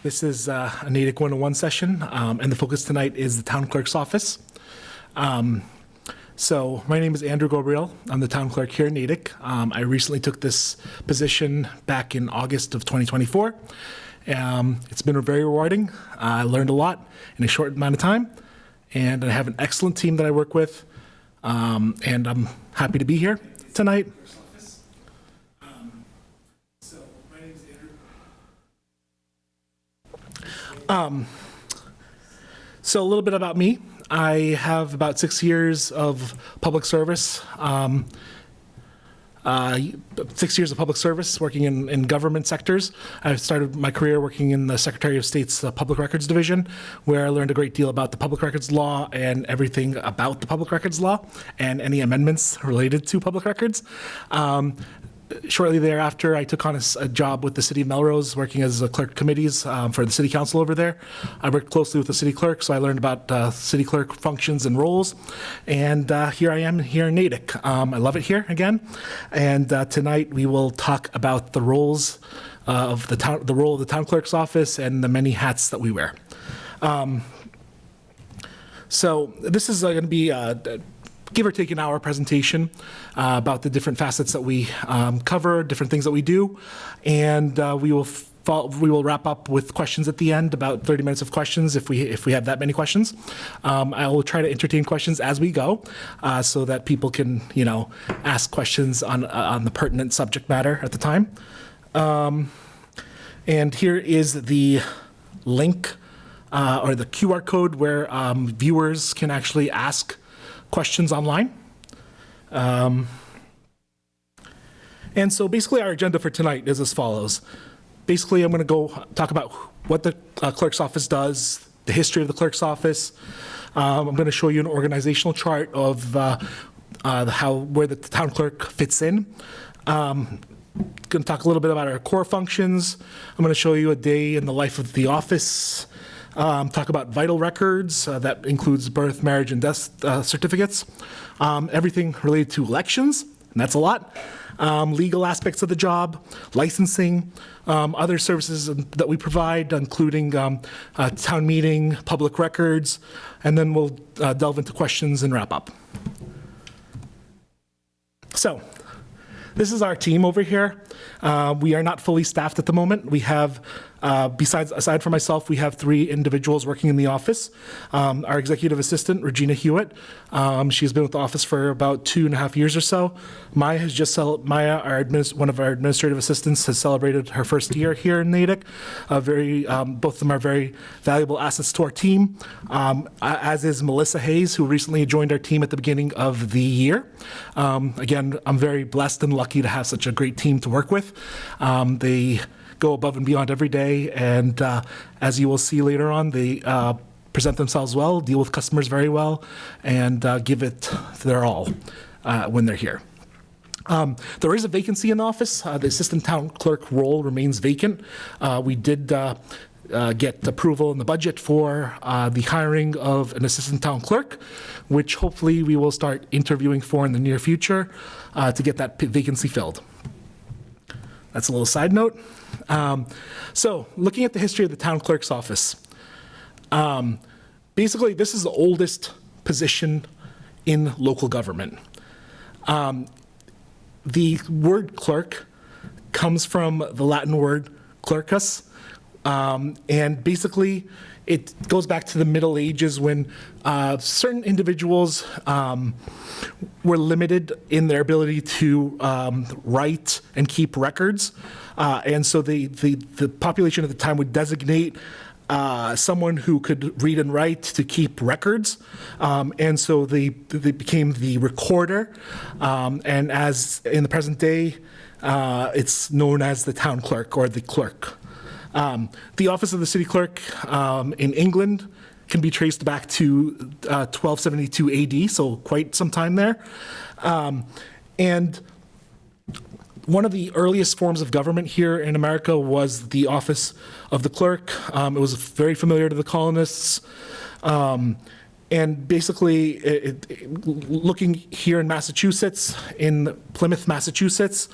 This is a Natick 101 session, and the focus tonight is the town clerk's office. So my name is Andrew Gabriel. I'm the town clerk here in Natick. I recently took this position back in August of 2024. It's been very rewarding. I learned a lot in a short amount of time, and I have an excellent team that I work with, and I'm happy to be here tonight. So a little bit about me. I have about 6 years of public service. 6 years of public service working in government sectors. I started my career working in the Secretary of State's Public Records Division, where I learned a great deal about the public records law and everything about the public records law and any amendments related to public records. Shortly thereafter, I took on a job with the City of Melrose, working as a clerk committees for the City Council over there. I worked closely with the City Clerk, so I learned about City Clerk functions and roles. And here I am here in Natick. I love it here again. And tonight we will talk about the roles of the role of the town clerk's office and the many hats that we wear. So this is going to be give or take an hour presentation about the different facets that we cover, different things that we do, and we will wrap up with questions at the end, about 30 minutes of questions if we have that many questions. I will try to entertain questions as we go, so that people can ask questions on the pertinent subject matter at the time. And here is the link or the QR code where viewers can actually ask questions online. And so basically our agenda for tonight is as follows. Basically, I'm going to go talk about what the clerk's office does, the history of the clerk's office. I'm going to show you an organizational chart of where the town clerk fits in. Going to talk a little bit about our core functions. I'm going to show you a day in the life of the office. Talk about vital records, that includes birth, marriage, and death certificates. Everything related to elections, and that's a lot. Legal aspects of the job, licensing, other services that we provide, including town meeting, public records, and then we'll delve into questions and wrap up. So, this is our team over here. We are not fully staffed at the moment. We have, aside from myself, we have 3 individuals working in the office. Our executive assistant, Regina Hewitt, she's been with the office for about 2.5 years or so. Maya, one of our administrative assistants, has celebrated her first year here in Natick. Both of them are very valuable assets to our team, as is Melissa Hayes, who recently joined our team at the beginning of the year. Again, I'm very blessed and lucky to have such a great team to work with. They go above and beyond every day, and as you will see later on, they present themselves well, deal with customers very well, and give it their all when they're here. There is a vacancy in the office. The assistant town clerk role remains vacant. We did get approval in the budget for the hiring of an assistant town clerk, which hopefully we will start interviewing for in the near future to get that vacancy filled. That's a little side note. So looking at the history of the town clerk's office, basically this is the oldest position in local government. The word clerk comes from the Latin word clercus, and basically it goes back to the Middle Ages when certain individuals were limited in their ability to write and keep records. And so the population at the time would designate someone who could read and write to keep records. And so they became the recorder. And as in the present day, it's known as the town clerk or the clerk. The office of the city clerk in England can be traced back to 1272 AD, so quite some time there. And one of the earliest forms of government here in America was the office of the clerk. It was very familiar to the colonists. And basically, looking here in Massachusetts, in Plymouth, Massachusetts,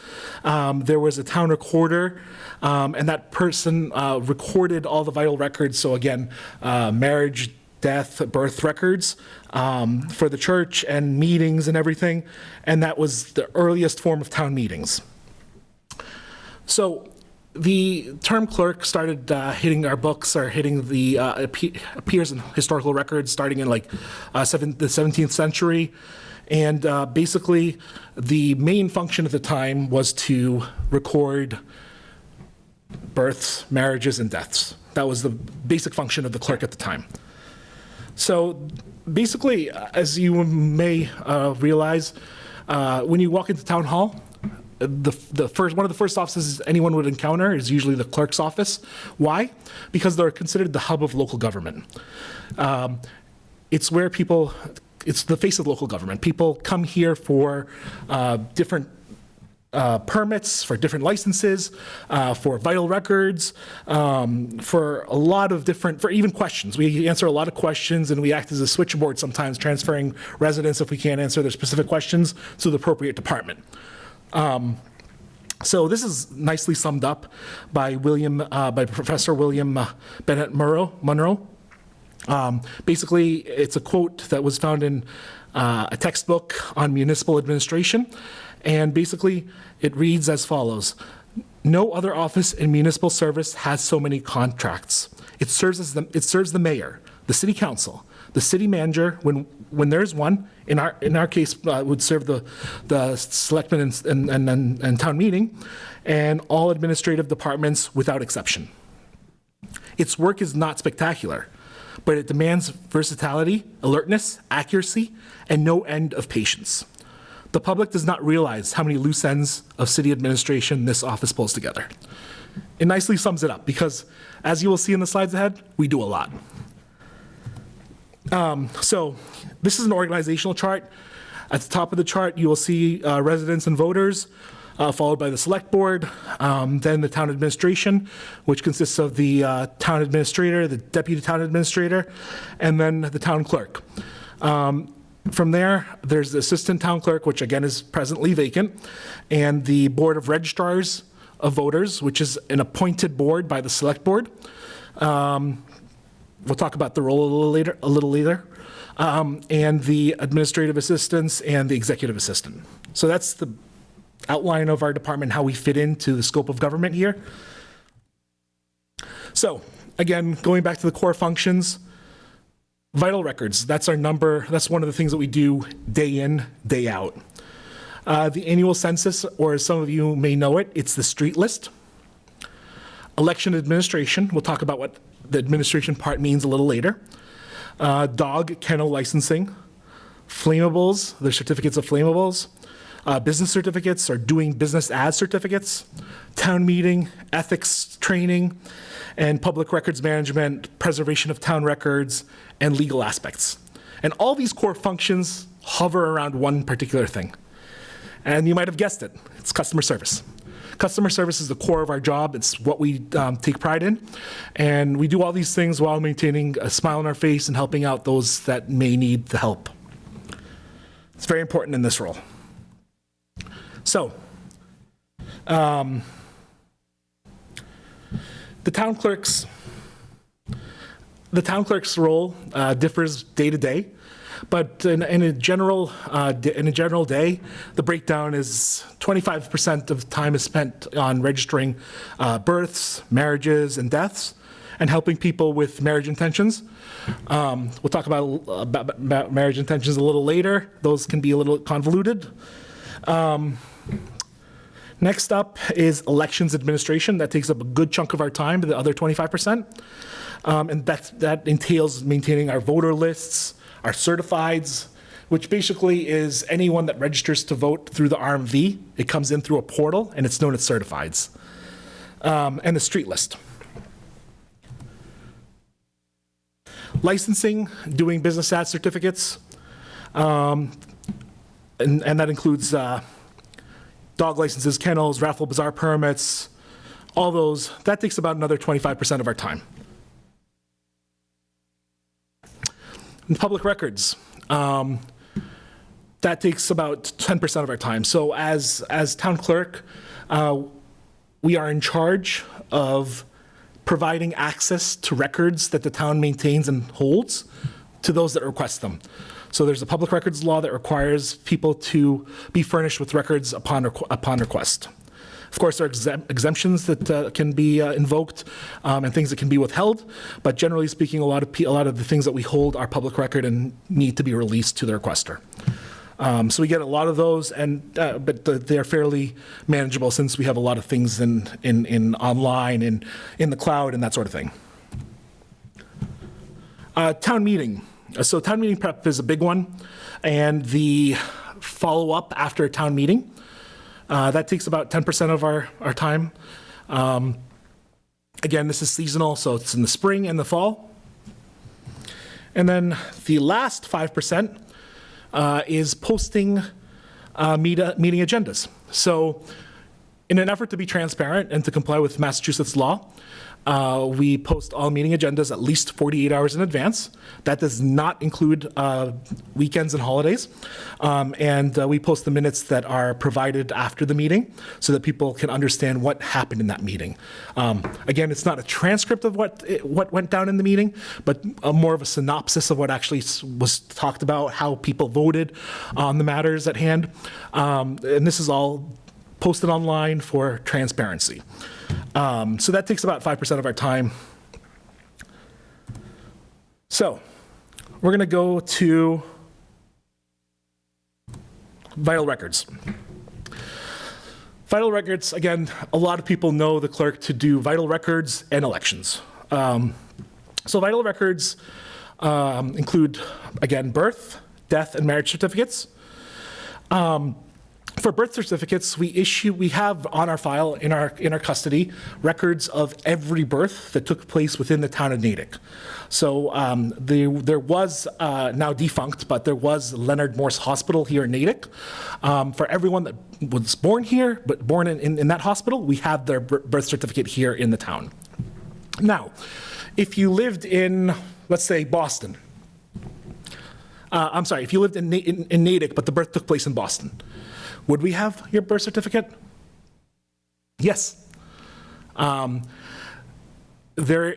there was a town recorder, and that person recorded all the vital records. So again, marriage, death, birth records for the church and meetings and everything. And that was the earliest form of town meetings. So the term clerk started hitting our books, or hitting the appears in historical records starting in like the 17th century. And basically, the main function at the time was to record births, marriages, and deaths. That was the basic function of the clerk at the time. So basically, as you may realize, when you walk into town hall, one of the first offices anyone would encounter is usually the clerk's office. Why? Because they're considered the hub of local government. It's where it's the face of local government. People come here for different permits, for different licenses, for vital records, for a lot of different, for even questions. We answer a lot of questions, and we act as a switchboard sometimes, transferring residents, if we can't answer their specific questions, to the appropriate department. So this is nicely summed up by Professor William Bennett Munro. Basically, it's a quote that was found in a textbook on municipal administration, and basically it reads as follows: "No other office in municipal service has so many contracts. It serves the mayor, the city council, the city manager when there's one. In our case, would serve the selectmen and town meeting, and all administrative departments without exception. Its work is not spectacular, but it demands versatility, alertness, accuracy, and no end of patience. The public does not realize how many loose ends of city administration this office pulls together." It nicely sums it up, because as you will see in the slides ahead, we do a lot. So this is an organizational chart. At the top of the chart, you will see residents and voters, followed by the select board, then the town administration, which consists of the town administrator, the deputy town administrator, and then the town clerk. From there, there's the assistant town clerk, which again is presently vacant, and the board of registrars of voters, which is an appointed board by the select board. We'll talk about the role a little later. And the administrative assistants and the executive assistant. So that's the outline of our department, how we fit into the scope of government here. So again, going back to the core functions, vital records, that's our number. That's one of the things that we do day in, day out. The annual census, or as some of you may know it, it's the street list. Election administration, we'll talk about what the administration part means a little later. Dog kennel licensing, flammables, the certificates of flammables, business certificates or doing business as certificates, town meeting, ethics training, and public records management, preservation of town records, and legal aspects. And all these core functions hover around one particular thing. And you might have guessed it, it's customer service. Customer service is the core of our job. It's what we take pride in. And we do all these things while maintaining a smile on our face and helping out those that may need the help. It's very important in this role. So, the town clerk's role differs day to day. But in a general day, the breakdown is 25% of time is spent on registering births, marriages, and deaths, and helping people with marriage intentions. We'll talk about marriage intentions a little later. Those can be a little convoluted. Next up is elections administration. That takes up a good chunk of our time, the other 25%. And that entails maintaining our voter lists, our certifieds, which basically is anyone that registers to vote through the RMV. It comes in through a portal, and it's known as certifieds. And the street list. Licensing, doing business as certificates, and that includes dog licenses, kennels, raffle bazaar permits, all those. That takes about another 25% of our time. Public records. That takes about 10% of our time. So as town clerk, we are in charge of providing access to records that the town maintains and holds to those that request them. So there's a public records law that requires people to be furnished with records upon request. Of course, there are exemptions that can be invoked and things that can be withheld, but generally speaking, a lot of the things that we hold are public record and need to be released to the requester. So we get a lot of those, but they're fairly manageable since we have a lot of things in online and in the cloud and that sort of thing. Town meeting. So town meeting prep is a big one, and the follow-up after a town meeting. That takes about 10% of our time. Again, this is seasonal, so it's in the spring and the fall. And then the last 5% is posting meeting agendas. So in an effort to be transparent and to comply with Massachusetts law, we post all meeting agendas at least 48 hours in advance. That does not include weekends and holidays. And we post the minutes that are provided after the meeting so that people can understand what happened in that meeting. Again, it's not a transcript of what went down in the meeting, but more of a synopsis of what actually was talked about, how people voted on the matters at hand. And this is all posted online for transparency. So that takes about 5% of our time. So we're going to go to vital records. Vital records, again, a lot of people know the clerk to do vital records and elections. So vital records include, again, birth, death, and marriage certificates. For birth certificates, we have on our file, in our custody, records of every birth that took place within the town of Natick. So there was, now defunct, but there was Leonard Morse Hospital here in Natick. For everyone that was born here, but born in that hospital, we have their birth certificate here in the town. Now, if you lived in, let's say, Boston, I'm sorry, if you lived in Natick, but the birth took place in Boston, would we have your birth certificate? Yes. There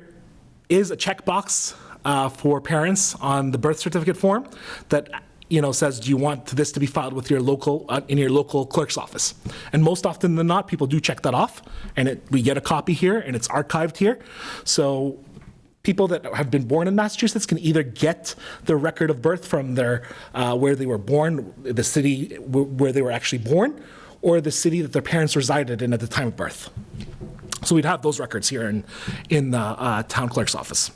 is a checkbox for parents on the birth certificate form that says, do you want this to be filed with your local in your local clerk's office? And most often than not, people do check that off, and we get a copy here, and it's archived here. So people that have been born in Massachusetts can either get the record of birth from their where they were born, the city where they were actually born, or the city that their parents resided in at the time of birth. So we'd have those records here in the town clerk's office.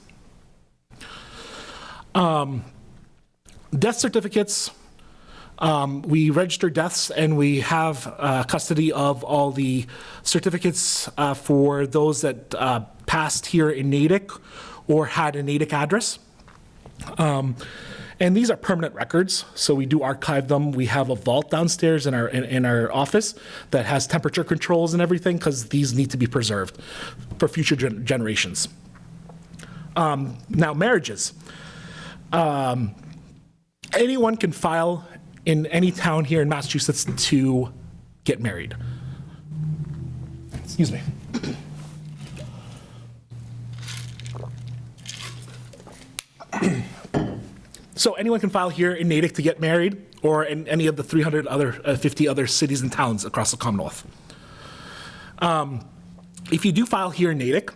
Death certificates. We register deaths, and we have custody of all the certificates for those that passed here in Natick or had a Natick address. And these are permanent records, so we do archive them. We have a vault downstairs in our office that has temperature controls and everything, because these need to be preserved for future generations. Now, marriages. Anyone can file in any town here in Massachusetts to get married. Excuse me. So anyone can file here in Natick to get married, or in any of the 350 other cities and towns across the Commonwealth. If you do file here in Natick,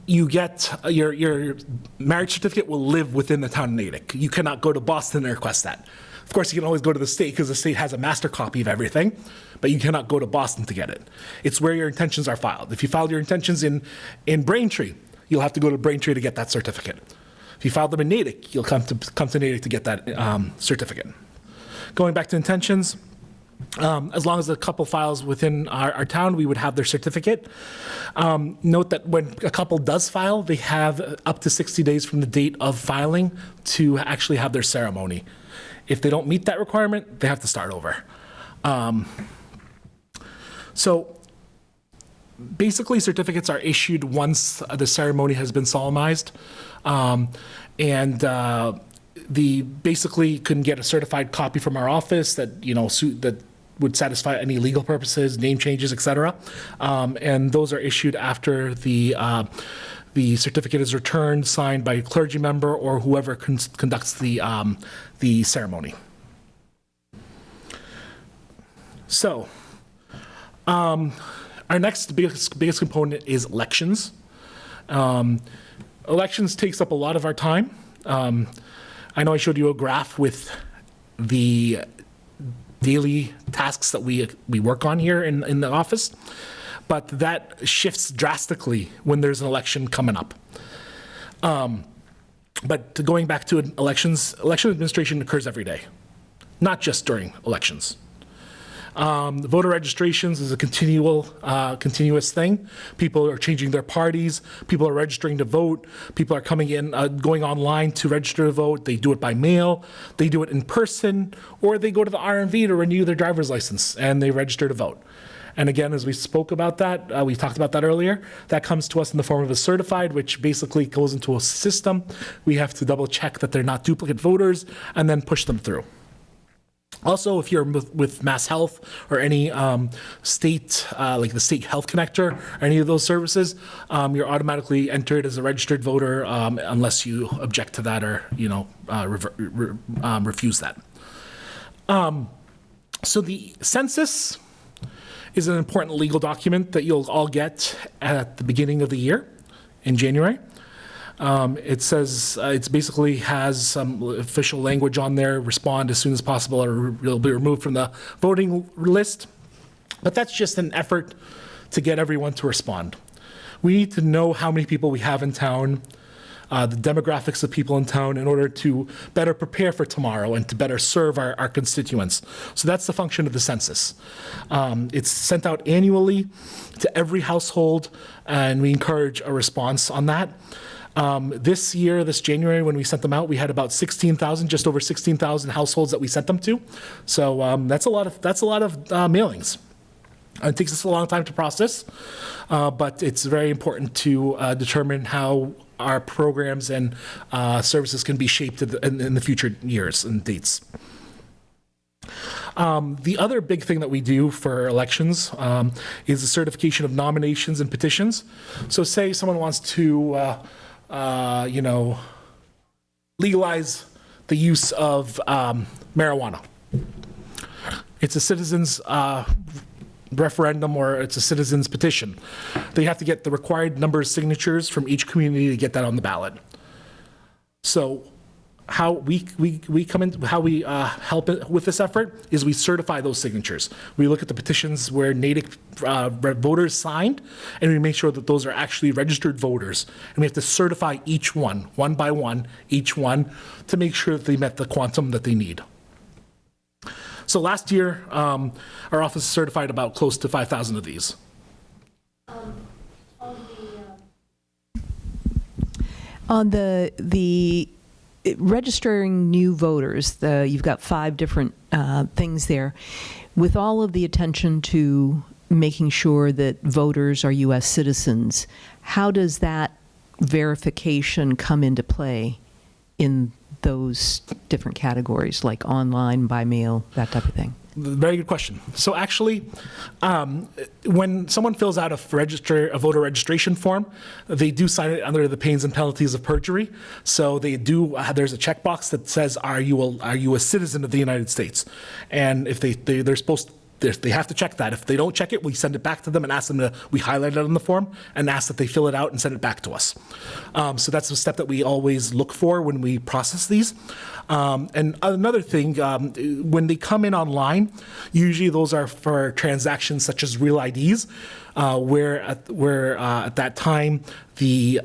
you get your marriage certificate will live within the town of Natick. You cannot go to Boston and request that. Of course, you can always go to the state, because the state has a master copy of everything, but you cannot go to Boston to get it. It's where your intentions are filed. If you filed your intentions in Braintree, you'll have to go to Braintree to get that certificate. If you filed them in Natick, you'll come to Natick to get that certificate. Going back to intentions, as long as the couple files within our town, we would have their certificate. Note that when a couple does file, they have up to 60 days from the date of filing to actually have their ceremony. If they don't meet that requirement, they have to start over. So Basically, certificates are issued once the ceremony has been solemnized, and the basically can get a certified copy from our office that that would satisfy any legal purposes, name changes, etc. And those are issued after the certificate is returned, signed by a clergy member or whoever conducts the ceremony. So, our next biggest component is elections. Elections takes up a lot of our time. I know I showed you a graph with the daily tasks that we work on here in the office, but that shifts drastically when there's an election coming up. But going back to elections, election administration occurs every day, not just during elections. Voter registrations is a continuous thing. People are changing their parties. People are registering to vote. People are coming in, going online to register to vote. They do it by mail. They do it in person, or they go to the RMV to renew their driver's license and they register to vote. And again, as we spoke about that, we talked about that earlier, that comes to us in the form of a certified, which basically goes into a system. We have to double check that they're not duplicate voters and then push them through. Also, if you're with Mass Health or any state, like the State Health Connector or any of those services, you're automatically entered as a registered voter unless you object to that or refuse that. So the census is an important legal document that you'll all get at the beginning of the year in January. It says it basically has some official language on there, respond as soon as possible or it'll be removed from the voting list. But that's just an effort to get everyone to respond. We need to know how many people we have in town, the demographics of people in town in order to better prepare for tomorrow and to better serve our constituents. So that's the function of the census. It's sent out annually to every household, and we encourage a response on that. This year, this January, when we sent them out, we had about 16,000, just over 16,000 households that we sent them to. So that's a lot of mailings. It takes us a long time to process, but it's very important to determine how our programs and services can be shaped in the future years and dates. The other big thing that we do for elections is the certification of nominations and petitions. So say someone wants to legalize the use of marijuana. It's a citizen's referendum or it's a citizen's petition. They have to get the required number of signatures from each community to get that on the ballot. So how we come in, how we help with this effort is we certify those signatures. We look at the petitions where Natick voters signed, and we make sure that those are actually registered voters. And we have to certify each one by one, each one, to make sure that they met the quantum that they need. So last year, our office certified about close to 5,000 of these. On the registering new voters, you've got 5 different things there. With all of the attention to making sure that voters are U.S. citizens, how does that verification come into play in those different categories, like online, by mail, that type of thing? Very good question. So actually, when someone fills out a voter registration form, they do sign it under the pains and penalties of perjury. So they do. There's a checkbox that says, "Are you a citizen of the United States?" And if they're supposed to, they have to check that. If they don't check it, we send it back to them and ask them to, we highlight it on the form and ask that they fill it out and send it back to us. So that's a step that we always look for when we process these. And another thing, when they come in online, usually those are for transactions such as real IDs, where at that time the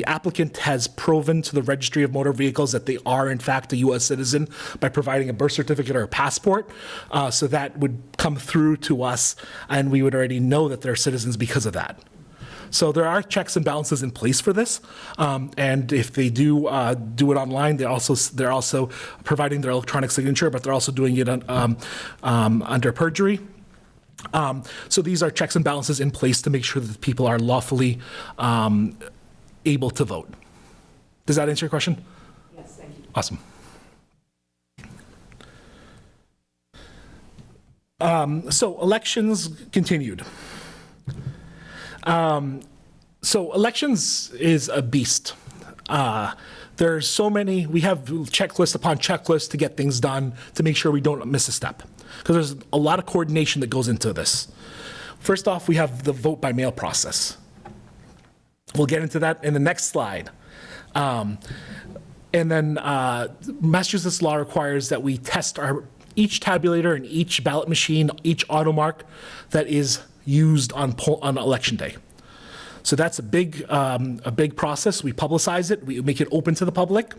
applicant has proven to the Registry of Motor Vehicles that they are in fact a U.S. citizen by providing a birth certificate or a passport. So that would come through to us, and we would already know that they're citizens because of that. So there are checks and balances in place for this, and if they do it online, they're also providing their electronic signature, but they're also doing it under perjury. So these are checks and balances in place to make sure that people are lawfully able to vote. Does that answer your question? Yes, thank you. Awesome. So elections continued. So elections is a beast. There's so many, we have checklist upon checklist to get things done to make sure we don't miss a step. Because there's a lot of coordination that goes into this. First off, we have the vote by mail process. We'll get into that in the next slide. And then Massachusetts law requires that we test each tabulator and each ballot machine, each automark that is used on election day. So that's a big process. We publicize it. We make it open to the public.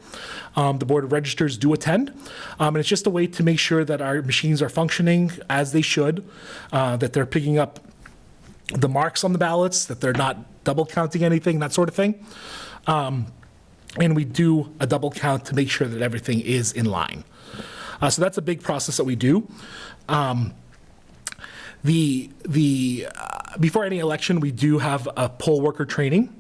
The Board of Registers do attend. And it's just a way to make sure that our machines are functioning as they should, that they're picking up the marks on the ballots, that they're not double counting anything, that sort of thing. And we do a double count to make sure that everything is in line. So that's a big process that we do. Before any election, we do have a poll worker training,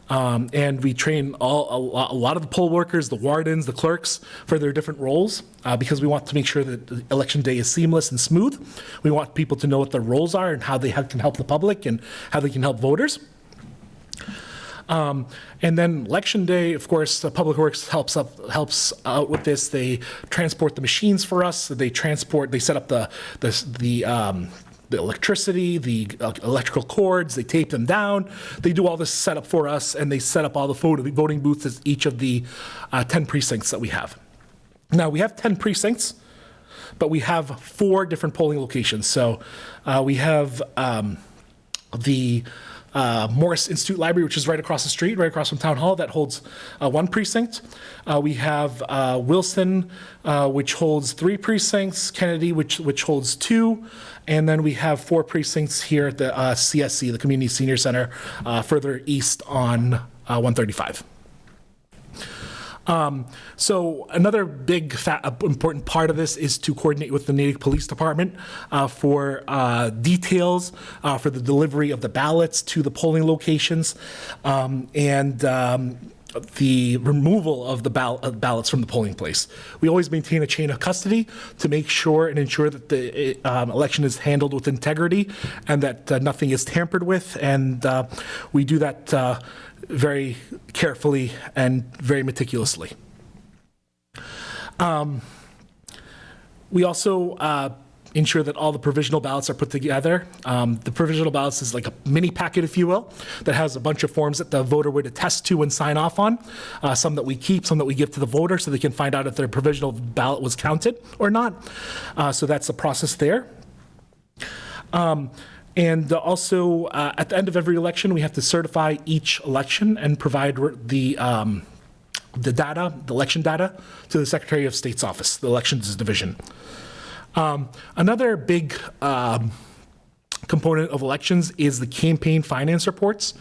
and we train a lot of the poll workers, the wardens, the clerks for their different roles, because we want to make sure that the election day is seamless and smooth. We want people to know what their roles are and how they can help the public and how they can help voters. And then election day, of course, Public Works helps out with this. They transport the machines for us. They set up the electricity, the electrical cords. They tape them down. They do all this setup for us, and they set up all the voting booths at each of the 10 precincts that we have. Now we have 10 precincts, but we have 4 different polling locations. So we have the Morris Institute Library, which is right across the street, right across from Town Hall, that holds 1 precinct. We have Wilson, which holds 3 precincts, Kennedy, which holds 2, and then we have 4 precincts here at the CSC, the Community Senior Center, further east on 135. So another big, important part of this is to coordinate with the Natick Police Department for details for the delivery of the ballots to the polling locations and the removal of the ballots from the polling place. We always maintain a chain of custody to make sure and ensure that the election is handled with integrity and that nothing is tampered with, and we do that very carefully and very meticulously. We also ensure that all the provisional ballots are put together. The provisional ballots is like a mini packet, if you will, that has a bunch of forms that the voter would attest to and sign off on, some that we keep, some that we give to the voter so they can find out if their provisional ballot was counted or not. So that's the process there. And also, at the end of every election, we have to certify each election and provide the data, the election data, to the Secretary of State's office, the Elections Division. Another big component of elections is the campaign finance reports.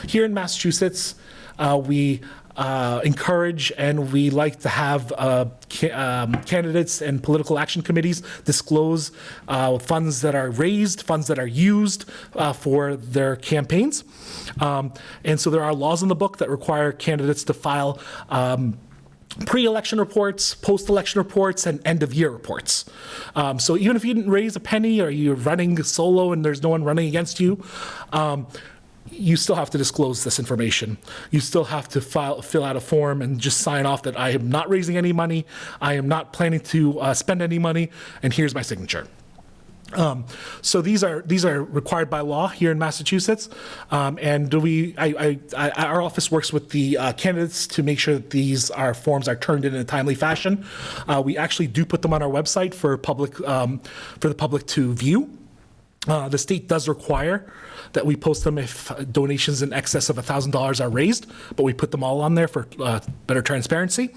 Here in Massachusetts, we encourage and we like to have candidates and political action committees disclose funds that are raised, funds that are used for their campaigns. And so there are laws in the book that require candidates to file pre-election reports, post-election reports, and end-of-year reports. So even if you didn't raise a penny or you're running solo and there's no one running against you, you still have to disclose this information. You still have to fill out a form and just sign off that I am not raising any money, I am not planning to spend any money, and here's my signature. So these are required by law here in Massachusetts, and our office works with the candidates to make sure that our forms are turned in a timely fashion. We actually do put them on our website for the public to view. The state does require that we post them if donations in excess of $1,000 are raised, but we put them all on there for better transparency.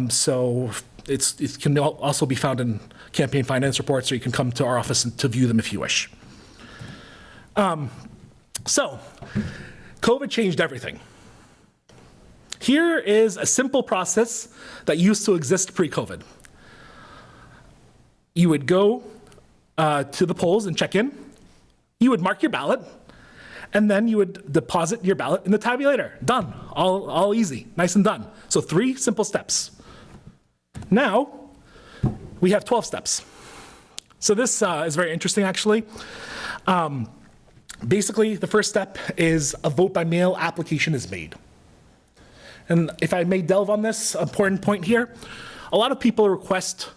So it can also be found in campaign finance reports, or you can come to our office to view them if you wish. So COVID changed everything. Here is a simple process that used to exist pre-COVID. You would go to the polls and check in. You would mark your ballot, and then you would deposit your ballot in the tabulator. Done. All easy. Nice and done. So 3 simple steps. Now, we have 12 steps. So this is very interesting, actually. Basically, the first step is a vote by mail application is made. And if I may delve on this important point here, a lot of people request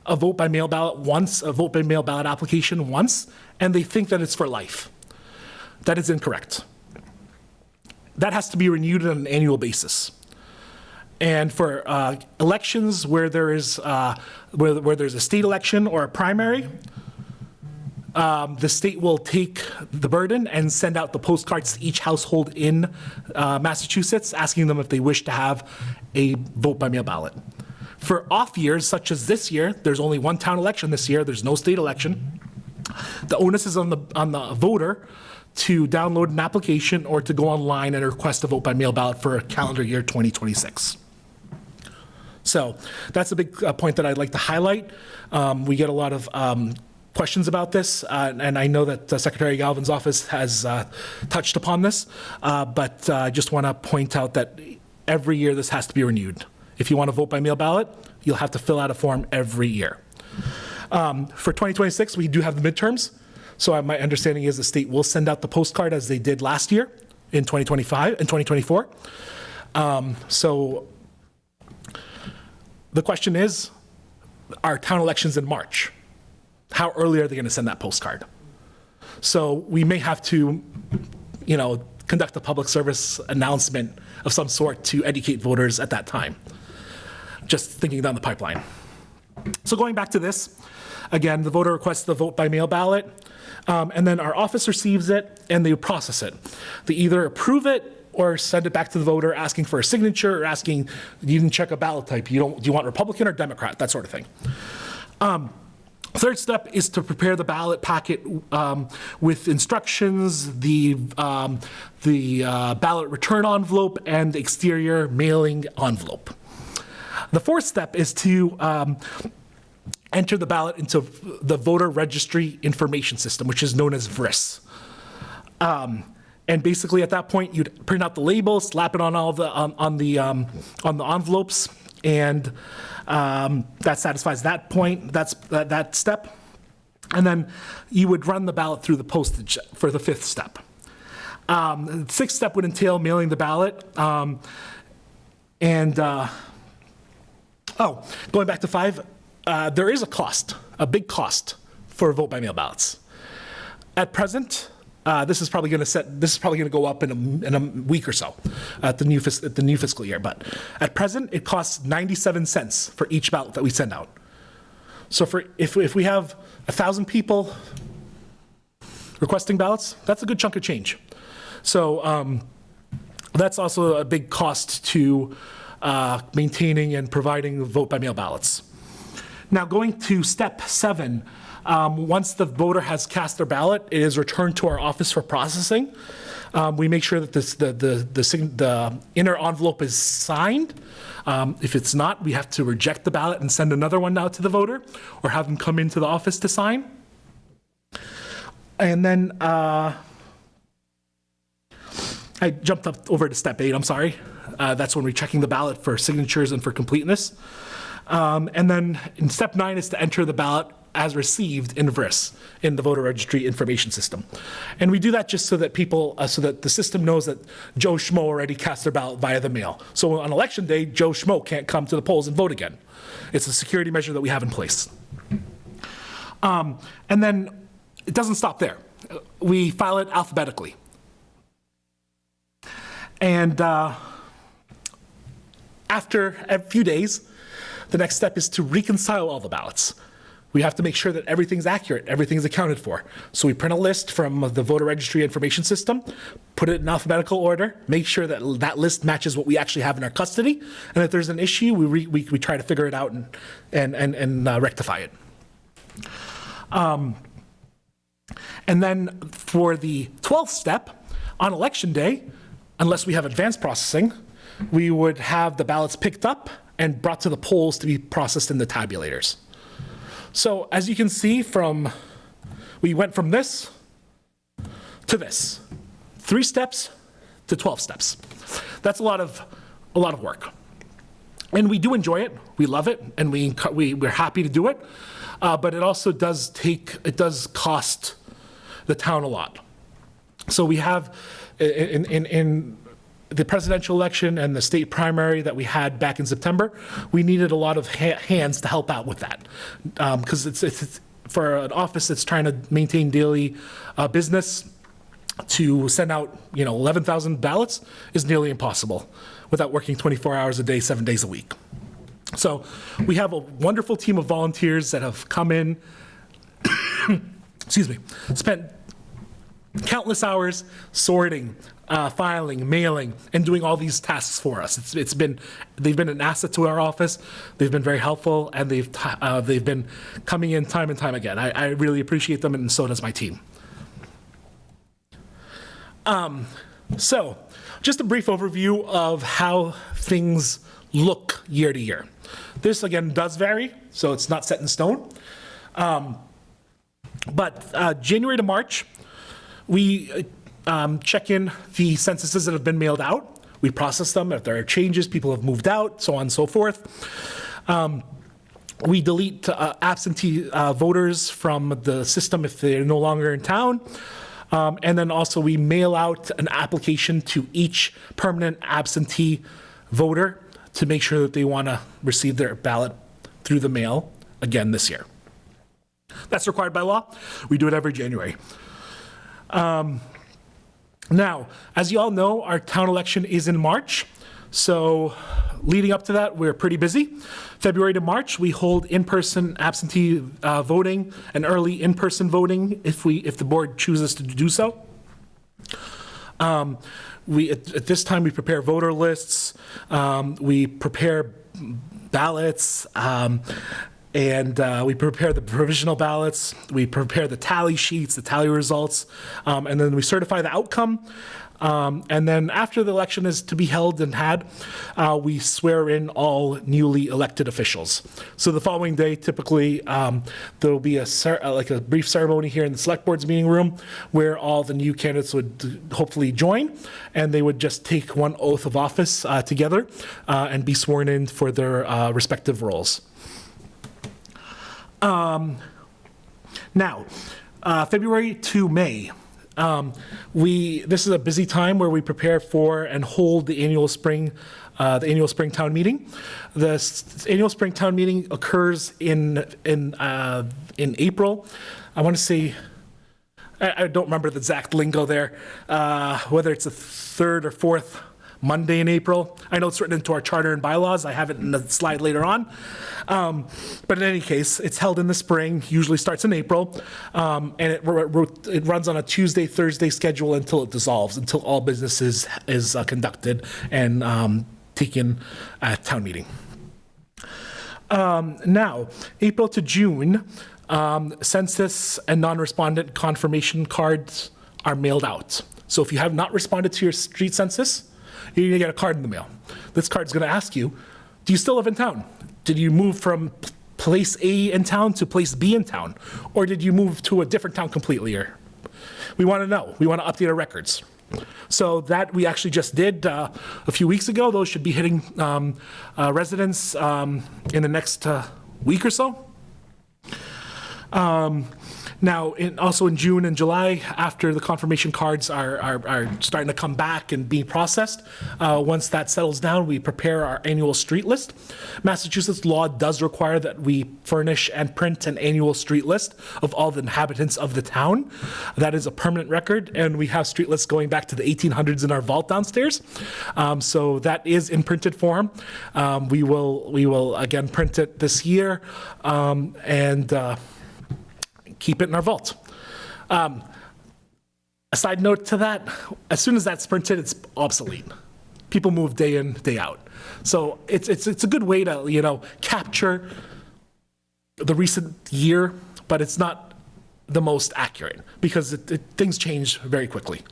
a vote by mail ballot once, a vote by mail ballot application once, and they think that it's for life. That is incorrect. That has to be renewed on an annual basis. And for elections where there is where there's a state election or a primary, the state will take the burden and send out the postcards to each household in Massachusetts, asking them if they wish to have a vote by mail ballot. For off years, such as this year, there's only one town election this year. There's no state election. The onus is on the voter to download an application or to go online and request a vote by mail ballot for calendar year 2026. So that's a big point that I'd like to highlight. We get a lot of questions about this, and I know that Secretary Galvin's office has touched upon this, but I just want to point out that every year this has to be renewed. If you want to vote by mail ballot, you'll have to fill out a form every year. For 2026, we do have the midterms. So my understanding is the state will send out the postcard as they did last year in 2025 and 2024. So the question is, our town elections in March. How early are they going to send that postcard? So we may have to, conduct a public service announcement of some sort to educate voters at that time. Just thinking down the pipeline. So going back to this, again, the voter requests the vote by mail ballot, and then our office receives it and they process it. They either approve it or send it back to the voter asking for a signature or asking, you didn't check a ballot type. Do you want Republican or Democrat? That sort of thing. Third step is to prepare the ballot packet with instructions, the ballot return envelope, and the exterior mailing envelope. The fourth step is to enter the ballot into the voter registry information system, which is known as VRIS. And basically, at that point, you'd print out the label, slap it on all the on the envelopes, and that satisfies that point. That's that step. And then you would run the ballot through the postage for the fifth step. The sixth step would entail mailing the ballot. Going back to 5, there is a big cost for vote by mail ballots. At present, this is probably going to go up in a week or so at the new fiscal year. But at present, it costs 97 cents for each ballot that we send out. So if we have 1,000 people requesting ballots, that's a good chunk of change. So that's also a big cost to maintaining and providing vote by mail ballots. Now going to step 7. Once the voter has cast their ballot, it is returned to our office for processing. We make sure that the inner envelope is signed. If it's not, we have to reject the ballot and send another one out to the voter or have them come into the office to sign. And then I jumped up over to step 8, I'm sorry. That's when we're checking the ballot for signatures and for completeness. And then in step 9 is to enter the ballot as received in VRIS, in the voter registry information system. And we do that just so that so that the system knows that Joe Schmo already cast their ballot via the mail. So on election day, Joe Schmo can't come to the polls and vote again. It's a security measure that we have in place. And then it doesn't stop there. We file it alphabetically. And after a few days, the next step is to reconcile all the ballots. We have to make sure that everything's accurate, everything's accounted for. So we print a list from the voter registry information system, put it in alphabetical order, make sure that that list matches what we actually have in our custody, and if there's an issue, we try to figure it out and rectify it. And then for the 12th step, on election day, unless we have advanced processing, we would have the ballots picked up and brought to the polls to be processed in the tabulators. So as you can see from We went from this to this. 3 steps to 12 steps. That's a lot of work. And we do enjoy it, we love it, and we're happy to do it. But it also does cost the town a lot. So we have, in the presidential election and the state primary that we had back in September, we needed a lot of hands to help out with that. Because it's for an office that's trying to maintain daily business, to send out 11,000 ballots is nearly impossible without working 24 hours a day, 7 days a week. So we have a wonderful team of volunteers that have come in, excuse me, spent countless hours sorting, filing, mailing, and doing all these tasks for us. They've been an asset to our office. They've been very helpful, and they've been coming in time and time again. I really appreciate them, and so does my team. So, just a brief overview of how things look year to year. This, again, does vary, so it's not set in stone. But January to March, we check in the censuses that have been mailed out. We process them. If there are changes, people have moved out, so on and so forth. We delete absentee voters from the system if they're no longer in town. And then also we mail out an application to each permanent absentee voter to make sure that they want to receive their ballot through the mail again this year. That's required by law. We do it every January. Now, as you all know, our town election is in March. So leading up to that, we're pretty busy. February to March, we hold in-person absentee voting and early in-person voting if the board chooses to do so. At this time, we prepare voter lists, we prepare ballots, and we prepare the provisional ballots, we prepare the tally sheets, the tally results, and then we certify the outcome. And then after the election is to be held and had, we swear in all newly elected officials. So the following day, typically, there will be a brief ceremony here in the select board's meeting room where all the new candidates would hopefully join, and they would just take one oath of office together and be sworn in for their respective roles. Now, February to May. This is a busy time where we prepare for and hold the annual spring town meeting. The annual spring town meeting occurs in April. I want to say, I don't remember the exact lingo there, whether it's the 3rd or 4th Monday in April. I know it's written into our charter and bylaws. I have it in the slide later on. But in any case, it's held in the spring, usually starts in April, and it runs on a Tuesday, Thursday schedule until it dissolves, until all business is conducted and taken at town meeting. Now, April to June, census and non-respondent confirmation cards are mailed out. So if you have not responded to your street census, you're going to get a card in the mail. This card's going to ask you, do you still live in town? Did you move from place A in town to place B in town? Or did you move to a different town completely? We want to know. We want to update our records. So that we actually just did a few weeks ago. Those should be hitting residents in the next week or so. Now, also in June and July, after the confirmation cards are starting to come back and be processed, once that settles down, we prepare our annual street list. Massachusetts law does require that we furnish and print an annual street list of all the inhabitants of the town. That is a permanent record, and we have street lists going back to the 1800s in our vault downstairs. So that is in printed form. We will again print it this year, and keep it in our vault. A side note to that, as soon as that's printed, it's obsolete. People move day in, day out. So it's a good way to, capture the recent year, but it's not the most accurate because things change very quickly.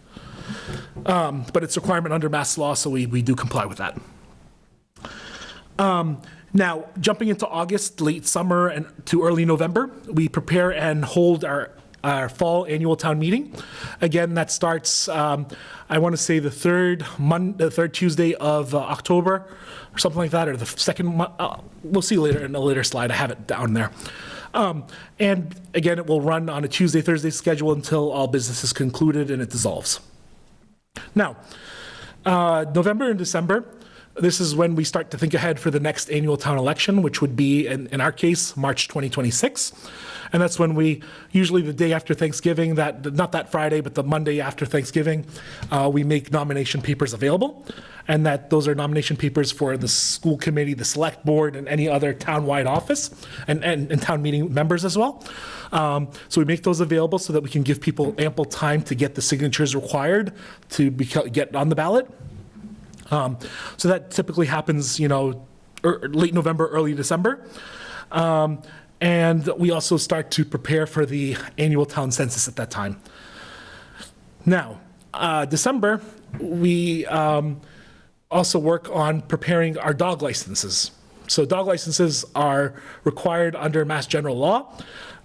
But it's a requirement under Mass law, so we do comply with that. Now, jumping into August, late summer, and to early November, we prepare and hold our our fall annual town meeting. Again, that starts, I want to say the third Tuesday of October, or something like that, or the second. We'll see later in a later slide. I have it down there. And again, it will run on a Tuesday, Thursday schedule until all business is concluded and it dissolves. Now, November and December, this is when we start to think ahead for the next annual town election, which would be, in our case, March 2026. And that's when we, usually the day after Thanksgiving, not that Friday, but the Monday after Thanksgiving, we make nomination papers available. And those are nomination papers for the school committee, the select board, and any other town-wide office, and town meeting members as well. So we make those available so that we can give people ample time to get the signatures required to get on the ballot. So that typically happens, late November, early December. And we also start to prepare for the annual town census at that time. Now, December, we also work on preparing our dog licenses. So dog licenses are required under Mass General Law.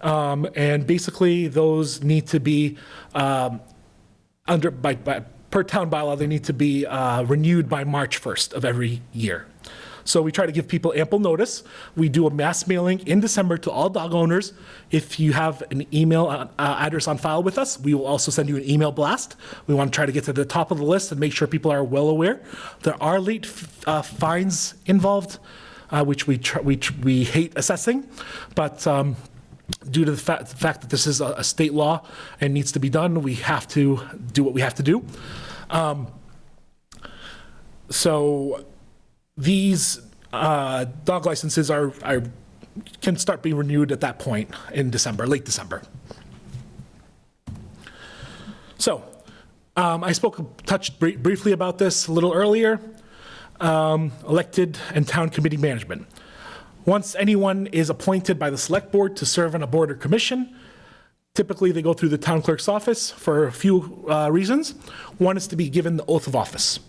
And basically, those need to be per town bylaw, they need to be renewed by March 1st of every year. So we try to give people ample notice. We do a mass mailing in December to all dog owners. If you have an email address on file with us, we will also send you an email blast. We want to try to get to the top of the list and make sure people are well aware. There are late fines involved, which we hate assessing, but due to the fact that this is a state law and needs to be done, we have to do what we have to do. So these dog licenses can start being renewed at that point in December, late December. So I touched briefly about this a little earlier. Elected and town committee management. Once anyone is appointed by the select board to serve on a board or commission, typically they go through the town clerk's office for a few reasons. One is to be given the oath of office.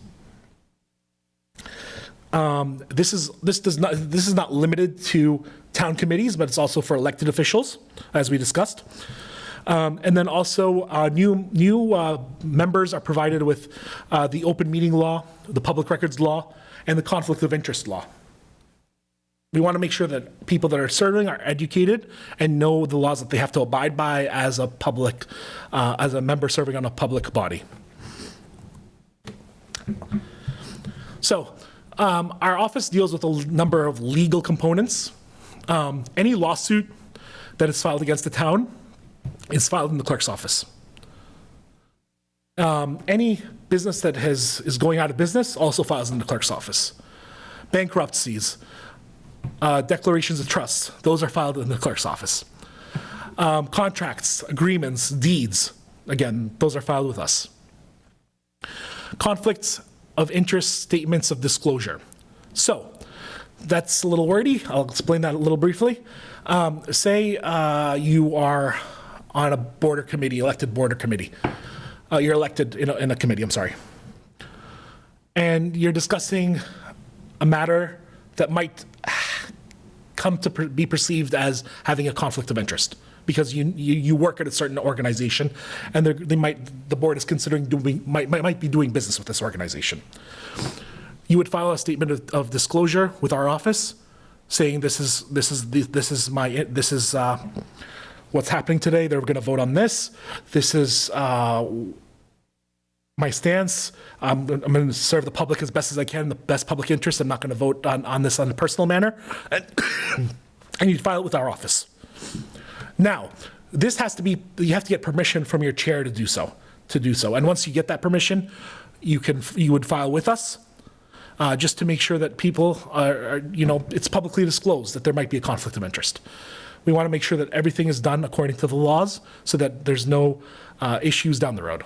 This is not limited to town committees, but it's also for elected officials, as we discussed. And then also new members are provided with the open meeting law, the public records law, and the conflict of interest law. We want to make sure that people that are serving are educated and know the laws that they have to abide by as a member serving on a public body. So our office deals with a number of legal components. Any lawsuit that is filed against the town is filed in the clerk's office. Any business that is going out of business also files in the clerk's office. Bankruptcies, declarations of trust, those are filed in the clerk's office. Contracts, agreements, deeds, again, those are filed with us. Conflicts of interest statements of disclosure. So that's a little wordy. I'll explain that a little briefly. Say you are on a board or committee, elected board or committee. You're elected in a committee, I'm sorry. And you're discussing a matter that might come to be perceived as having a conflict of interest because you work at a certain organization and the board is considering might be doing business with this organization. You would file a statement of disclosure with our office saying this is what's happening today. They're going to vote on this. This is my stance. I'm going to serve the public as best as I can in the best public interest. I'm not going to vote on this on a personal manner. And you'd file it with our office. Now, you have to get permission from your chair to do so. And once you get that permission, you would file with us just to make sure that people are it's publicly disclosed that there might be a conflict of interest. We want to make sure that everything is done according to the laws so that there's no issues down the road.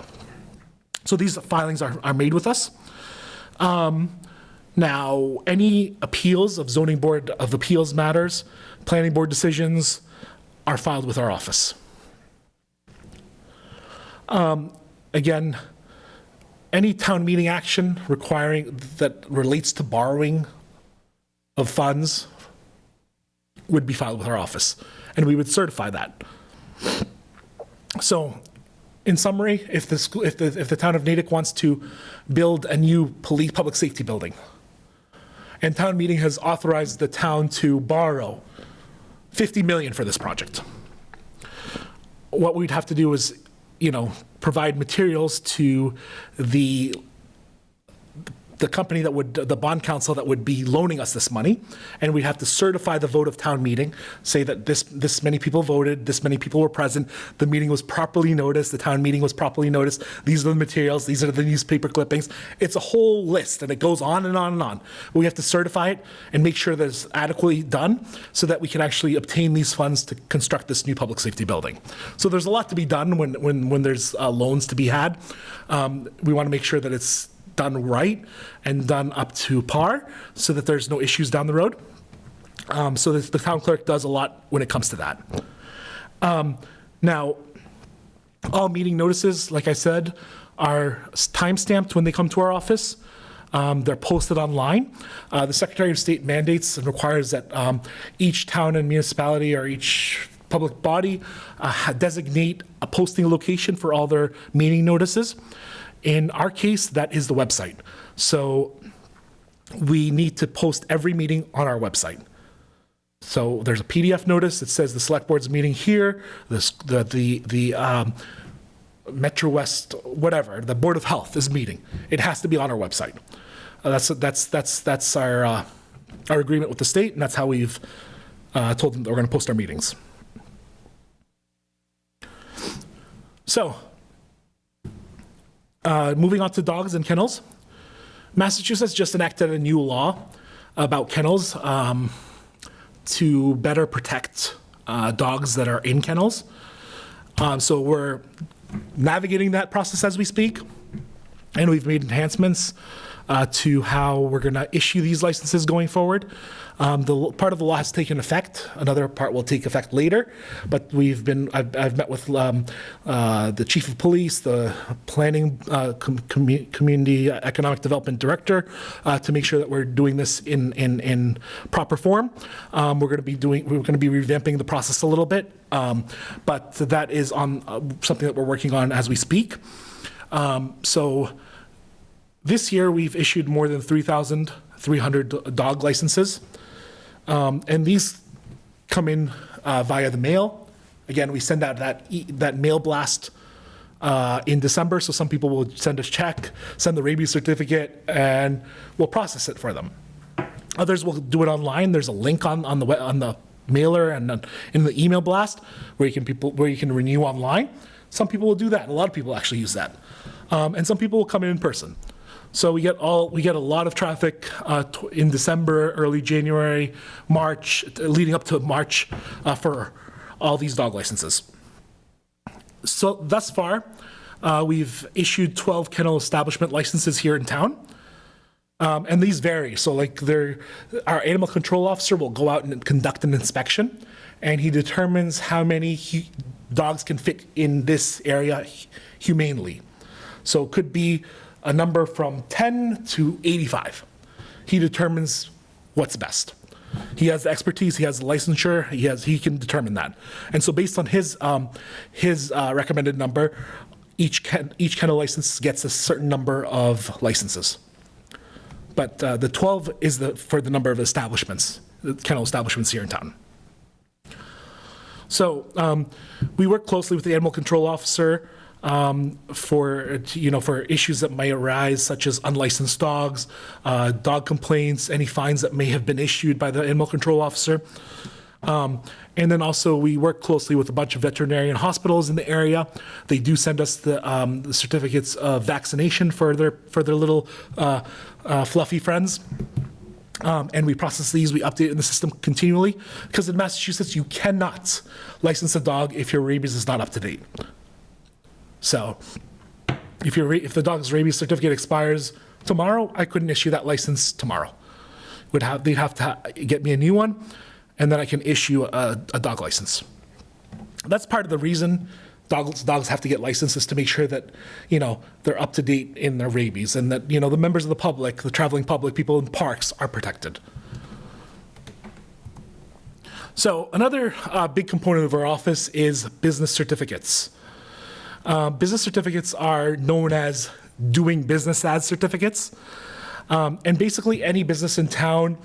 So these filings are made with us. Now, any appeals of zoning board of appeals matters, planning board decisions are filed with our office. Again, any town meeting action that relates to borrowing of funds would be filed with our office, and we would certify that. So, in summary, if the town of Natick wants to build a new public safety building, and town meeting has authorized the town to borrow $50 million for this project, what we'd have to do is, provide materials to the company the bond council that would be loaning us this money, and we'd have to certify the vote of town meeting, say that this many people voted, this many people were present, the meeting was properly noticed, the town meeting was properly noticed, these are the materials, these are the newspaper clippings. It's a whole list, and it goes on and on and on. We have to certify it and make sure that it's adequately done so that we can actually obtain these funds to construct this new public safety building. So there's a lot to be done when there's loans to be had. We want to make sure that it's done right and done up to par so that there's no issues down the road. So the town clerk does a lot when it comes to that. Now, all meeting notices, like I said, are time-stamped when they come to our office. They're posted online. The Secretary of State mandates and requires that each town and municipality or each public body designate a posting location for all their meeting notices. In our case, that is the website. So we need to post every meeting on our website. So there's a PDF notice that says the select board's meeting here, the Metro West, whatever, the Board of Health is meeting. It has to be on our website. That's our agreement with the state, and that's how we've told them that we're going to post our meetings. So, moving on to dogs and kennels. Massachusetts just enacted a new law about kennels to better protect dogs that are in kennels. So we're navigating that process as we speak, and we've made enhancements to how we're going to issue these licenses going forward. The part of the law has taken effect. Another part will take effect later. But I've met with the chief of police, the planning community economic development director to make sure that we're doing this in proper form. We're going to be revamping the process a little bit, but that is on something that we're working on as we speak. So this year we've issued more than 3,300 dog licenses. And these come in via the mail. Again, we send out that mail blast in December, so some people will send us a check, send the rabies certificate, and we'll process it for them. Others will do it online. There's a link on the mailer and in the email blast where you can renew online. Some people will do that. A lot of people actually use that, and some people will come in person. So we get a lot of traffic in December, early January, March, leading up to March for all these dog licenses. So thus far, we've issued 12 kennel establishment licenses here in town. And these vary. So our animal control officer will go out and conduct an inspection, and he determines how many dogs can fit in this area humanely. So it could be a number from 10 to 85. He determines what's best. He has the expertise, he has the licensure, he can determine that. And so based on his recommended number, each kennel license gets a certain number of licenses. But the 12 is for the number of establishments, kennel establishments here in town. So we work closely with the animal control officer for issues that may arise, such as unlicensed dogs, dog complaints, any fines that may have been issued by the animal control officer. And then also we work closely with a bunch of veterinarian hospitals in the area. They do send us the certificates of vaccination for their little fluffy friends. And we process these, we update it in the system continually, because in Massachusetts you cannot license a dog if your rabies is not up to date. So if the dog's rabies certificate expires tomorrow, I couldn't issue that license tomorrow. They'd have to get me a new one, and then I can issue a dog license. That's part of the reason dogs have to get licenses, to make sure that, they're up to date in their rabies, and that, the members of the public, the traveling public, people in parks are protected. So another big component of our office is business certificates. Business certificates are known as doing business as certificates. And basically, any business in town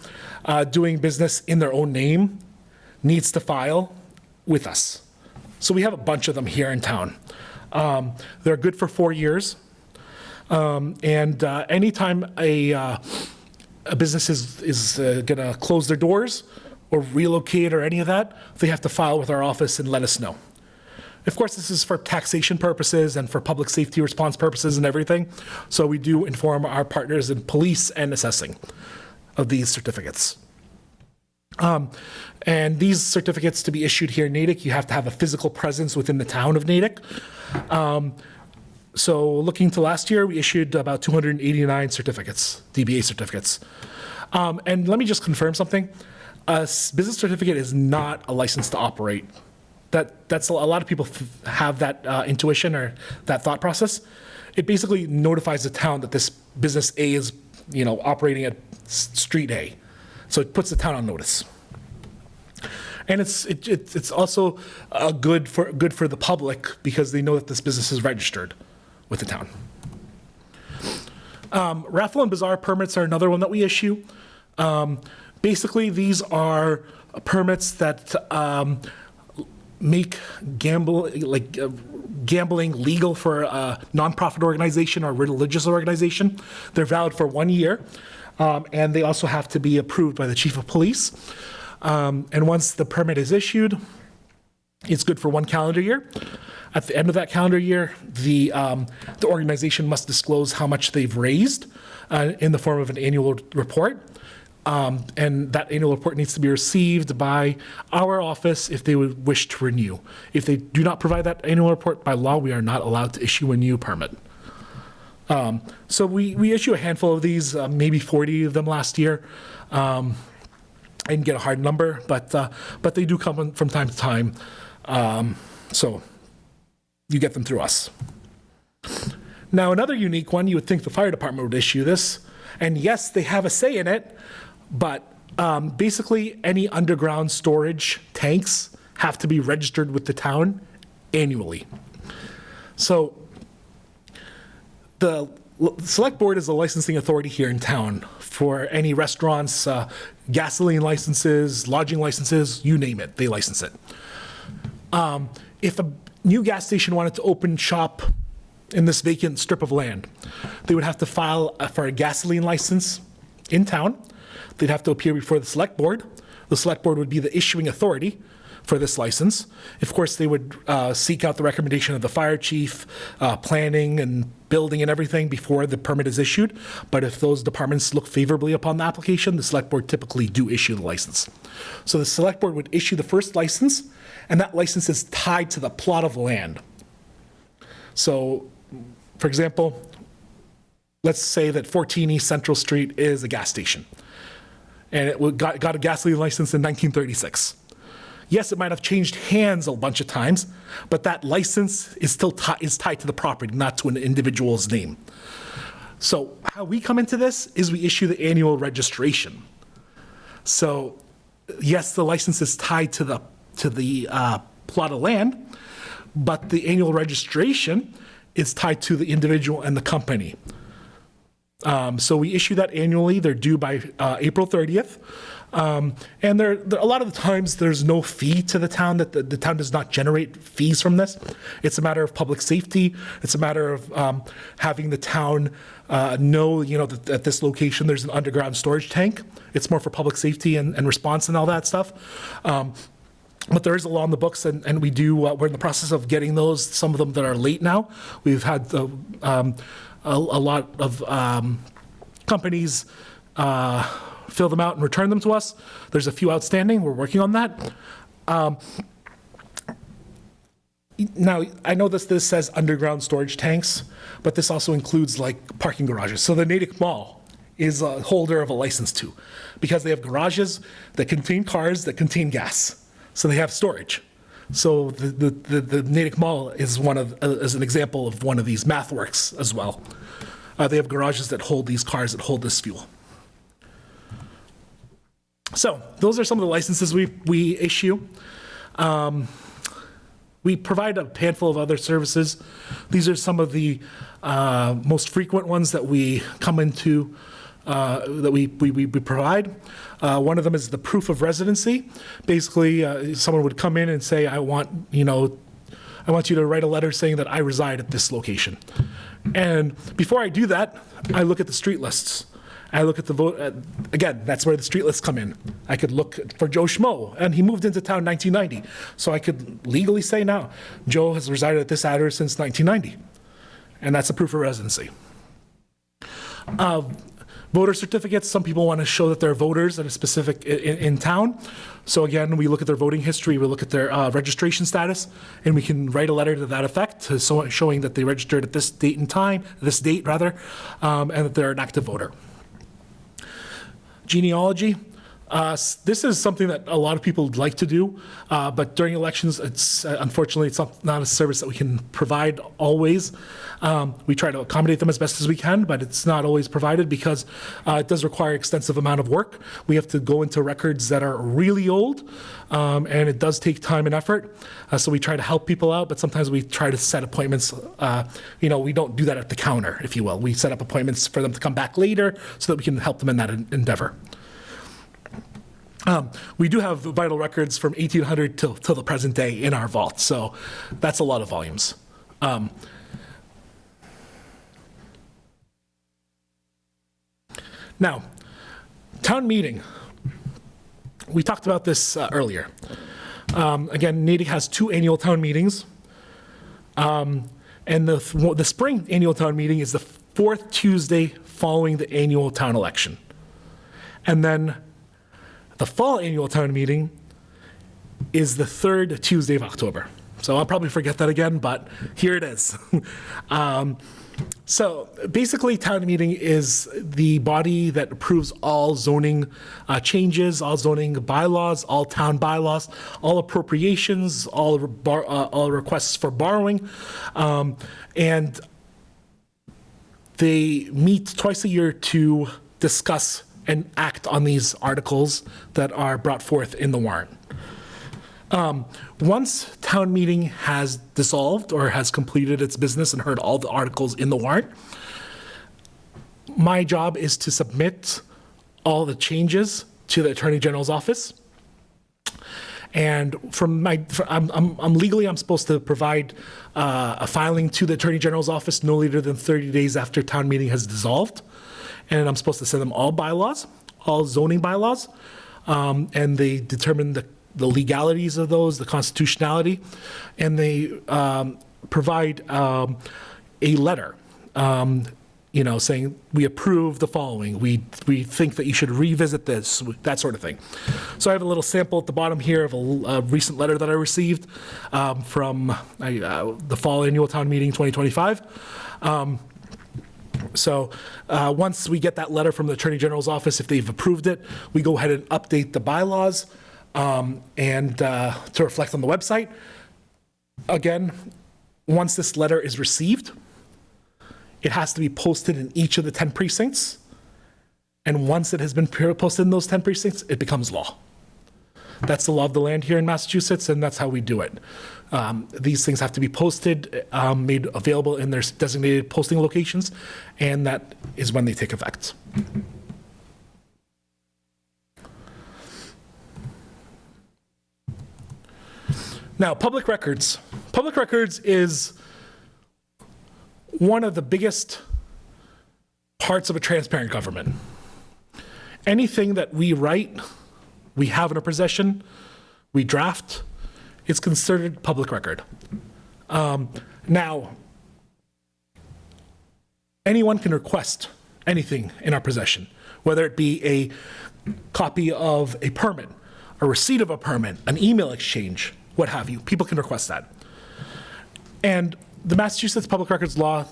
doing business in their own name needs to file with us. So we have a bunch of them here in town. They're good for 4 years. And anytime a business is going to close their doors or relocate or any of that, they have to file with our office and let us know. Of course, this is for taxation purposes and for public safety response purposes and everything. So we do inform our partners in police and assessing of these certificates. And these certificates to be issued here in Natick, you have to have a physical presence within the town of Natick. So looking to last year, we issued about 289 certificates, DBA certificates. And let me just confirm something. A business certificate is not a license to operate. That's a lot of people have that intuition or that thought process. It basically notifies the town that this business A is, operating at street A. So it puts the town on notice. And it's also good for the public because they know that this business is registered with the town. Raffle and bazaar permits are another one that we issue. Basically, these are permits that make gambling legal for a nonprofit organization or religious organization. They're valid for 1 year, and they also have to be approved by the chief of police. And once the permit is issued, it's good for 1 calendar year. At the end of that calendar year, the organization must disclose how much they've raised in the form of an annual report. And that annual report needs to be received by our office if they would wish to renew. If they do not provide that annual report, by law, we are not allowed to issue a new permit. So we issue a handful of these, maybe 40 of them last year. I didn't get a hard number, but they do come from time to time. So you get them through us. Now, another unique one, you would think the fire department would issue this. And yes, they have a say in it. But basically, any underground storage tanks have to be registered with the town annually. So the select board is a licensing authority here in town for any restaurants, gasoline licenses, lodging licenses, you name it, they license it. If a new gas station wanted to open shop in this vacant strip of land, they would have to file for a gasoline license in town. They'd have to appear before the select board. The select board would be the issuing authority for this license. Of course, they would seek out the recommendation of the fire chief, planning and building and everything before the permit is issued. But if those departments look favorably upon the application, the select board typically do issue the license. So the select board would issue the first license, and that license is tied to the plot of land. So, for example, let's say that 14 East Central Street is a gas station, and it got a gasoline license in 1936. Yes, it might have changed hands a bunch of times, but that license is still tied to the property, not to an individual's name. So how we come into this is we issue the annual registration. So yes, the license is tied to the plot of land, but the annual registration is tied to the individual and the company. So we issue that annually. They're due by April 30th. And a lot of the times there's no fee to the town, that the town does not generate fees from this. It's a matter of public safety. It's a matter of having the town know, that at this location there's an underground storage tank. It's more for public safety and response and all that stuff. But there is a law in the books, and we do, we're in the process of getting those, some of them that are late now. We've had a lot of companies fill them out and return them to us. There's a few outstanding. We're working on that. Now, I know this says underground storage tanks, but this also includes like parking garages. So the Natick Mall is a holder of a license too, because they have garages that contain cars that contain gas. So they have storage. So the Natick Mall is as an example of one of these math works as well. They have garages that hold these cars that hold this fuel. So those are some of the licenses we issue. We provide a handful of other services. These are some of the most frequent ones that we come into, that we provide. One of them is the proof of residency. Basically, someone would come in and say, I want you to write a letter saying that I reside at this location. And before I do that, I look at the street lists. I look at the vote, again, that's where the street lists come in. I could look for Joe Schmo, and he moved into town in 1990. So I could legally say now, Joe has resided at this address since 1990. And that's a proof of residency. Voter certificates, some people want to show that they're voters at a specific, in town. So again, we look at their voting history, we look at their registration status, and we can write a letter to that effect, showing that they registered at this date and time, this date rather, and that they're an active voter. Genealogy. This is something that a lot of people like to do, but during elections, unfortunately, it's not a service that we can provide always. We try to accommodate them as best as we can, but it's not always provided because it does require extensive amount of work. We have to go into records that are really old, and it does take time and effort. So we try to help people out, but sometimes we try to set appointments. We don't do that at the counter, if you will. We set up appointments for them to come back later so that we can help them in that endeavor. We do have vital records from 1800 till the present day in our vault, so that's a lot of volumes. Now, town meeting. We talked about this earlier. Again, Natick has 2 annual town meetings, and the spring annual town meeting is the 4th Tuesday following the annual town election. And then the fall annual town meeting is the 3rd Tuesday of October. So I'll probably forget that again, but here it is. So basically, town meeting is the body that approves all zoning changes, all zoning bylaws, all town bylaws, all appropriations, all requests for borrowing. And they meet twice a year to discuss and act on these articles that are brought forth in the warrant. Once town meeting has dissolved or has completed its business and heard all the articles in the warrant, my job is to submit all the changes to the Attorney General's office. And I'm legally supposed to provide a filing to the Attorney General's office no later than 30 days after town meeting has dissolved. And I'm supposed to send them all bylaws, all zoning bylaws, and they determine the legalities of those, the constitutionality, and they provide a letter, saying we approve the following. We think that you should revisit this, that sort of thing. So I have a little sample at the bottom here of a recent letter that I received from the fall annual town meeting 2025. So once we get that letter from the Attorney General's office, if they've approved it, we go ahead and update the bylaws and to reflect on the website. Again, once this letter is received, it has to be posted in each of the 10 precincts. And once it has been posted in those 10 precincts, it becomes law. That's the law of the land here in Massachusetts, and that's how we do it. These things have to be posted, made available in their designated posting locations, and that is when they take effect. Now, public records. Public records is one of the biggest parts of a transparent government. Anything that we write, we have in our possession, we draft, it's considered public record. Now, anyone can request anything in our possession, whether it be a copy of a permit, a receipt of a permit, an email exchange, what have you. People can request that. And the Massachusetts Public Records Law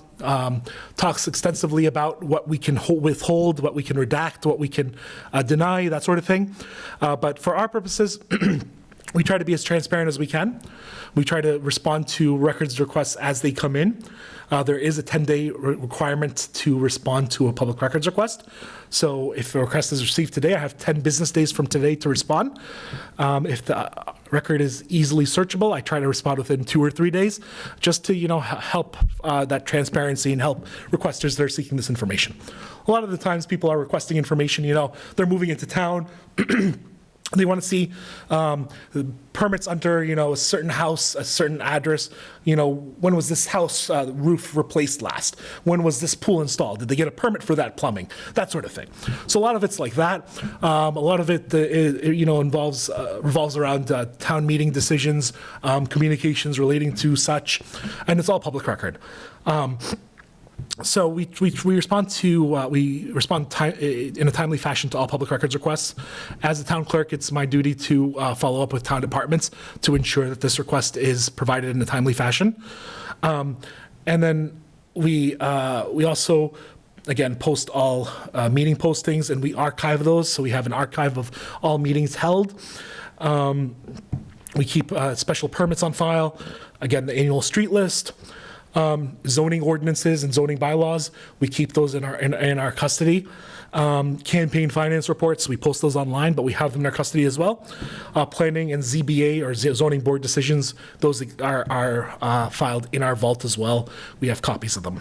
talks extensively about what we can withhold, what we can redact, what we can deny, that sort of thing. But for our purposes, We try to be as transparent as we can. We try to respond to records requests as they come in. There is a 10-day requirement to respond to a public records request. So if a request is received today, I have 10 business days from today to respond. If the record is easily searchable, I try to respond within 2 or 3 days, just to help that transparency and help requesters that are seeking this information. A lot of the times people are requesting information, they're moving into town. They want to see permits under, a certain house, a certain address. When was this house roof replaced last? When was this pool installed? Did they get a permit for that plumbing? That sort of thing. So a lot of it's like that. A lot of it, revolves around town meeting decisions, communications relating to such, and it's all public record. So we respond in a timely fashion to all public records requests. As the town clerk, it's my duty to follow up with town departments to ensure that this request is provided in a timely fashion. And then we also, again, post all meeting postings, and we archive those. So we have an archive of all meetings held. We keep special permits on file. Again, the annual street list. Zoning ordinances and zoning bylaws, we keep those in our custody. Campaign finance reports, we post those online, but we have them in our custody as well. Planning and ZBA or zoning board decisions, those are filed in our vault as well. We have copies of them.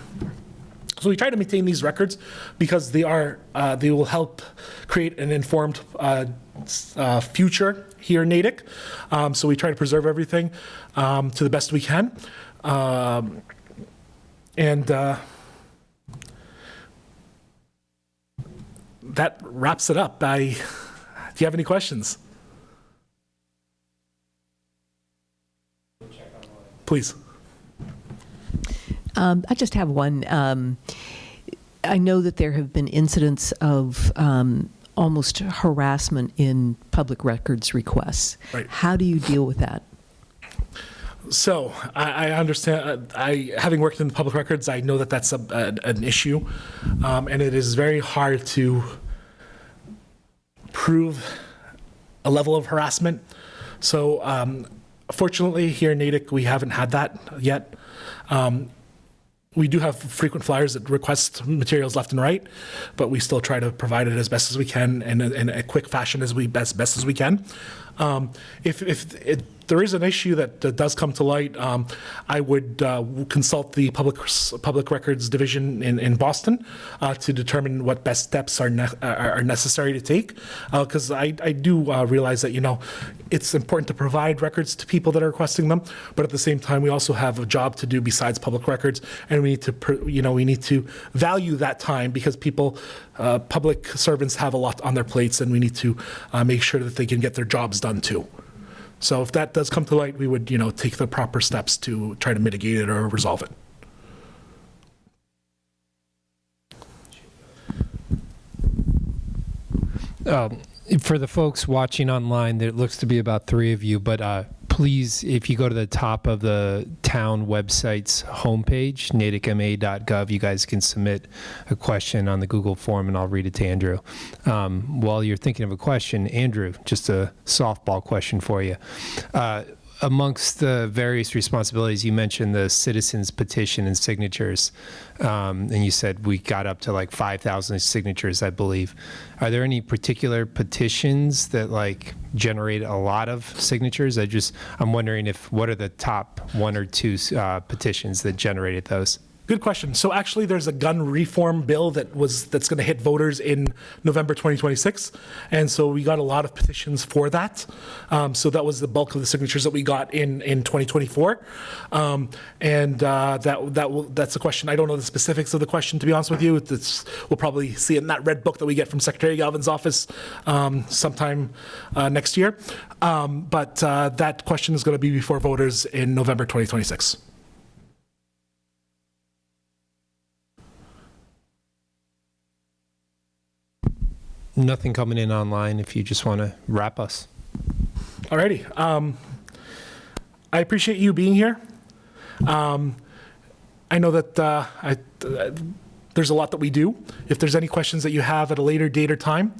So we try to maintain these records because they will help create an informed future here in Natick. So we try to preserve everything to the best we can. And that wraps it up. Do you have any questions? Please. I just have one. I know that there have been incidents of almost harassment in public records requests. Right. How do you deal with that? So I understand. Having worked in the public records, I know that that's an issue, and it is very hard to prove a level of harassment. So fortunately, here in Natick, we haven't had that yet. We do have frequent flyers that request materials left and right, but we still try to provide it as best as we can and in a quick fashion as best as we can. If there is an issue that does come to light, I would consult the public records division in Boston to determine what best steps are necessary to take. Because I do realize that it's important to provide records to people that are requesting them, but at the same time we also have a job to do besides public records, and we need to value that time because public servants have a lot on their plates, and we need to make sure that they can get their jobs done too. So if that does come to light, we would, take the proper steps to try to mitigate it or resolve it. For the folks watching online, there looks to be about 3 of you, but please, if you go to the top of the town website's homepage, natickma.gov, you guys can submit a question on the Google form, and I'll read it to Andrew. While you're thinking of a question, Andrew, just a softball question for you. Amongst the various responsibilities, you mentioned the citizens petition and signatures, and you said we got up to like 5,000 signatures, I believe. Are there any particular petitions that generate a lot of signatures? I'm wondering what are the top 1 or 2 petitions that generated those? Good question. So actually, there's a gun reform bill that's going to hit voters in November 2026, and so we got a lot of petitions for that. So that was the bulk of the signatures that we got in 2024, that's a question. I don't know the specifics of the question, to be honest with you. We'll probably see it in that red book that we get from Secretary Galvin's office sometime next year. But that question is going to be before voters in November 2026. Nothing coming in online if you just want to wrap us. Alrighty. I appreciate you being here. I know that there's a lot that we do. If there's any questions that you have at a later date or time,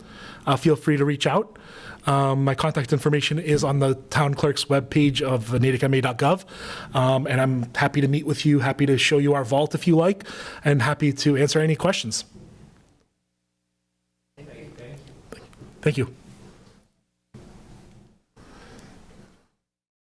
feel free to reach out. My contact information is on the town clerk's webpage of natickma.gov. And I'm happy to meet with you, happy to show you our vault if you like, and happy to answer any questions. Thank you.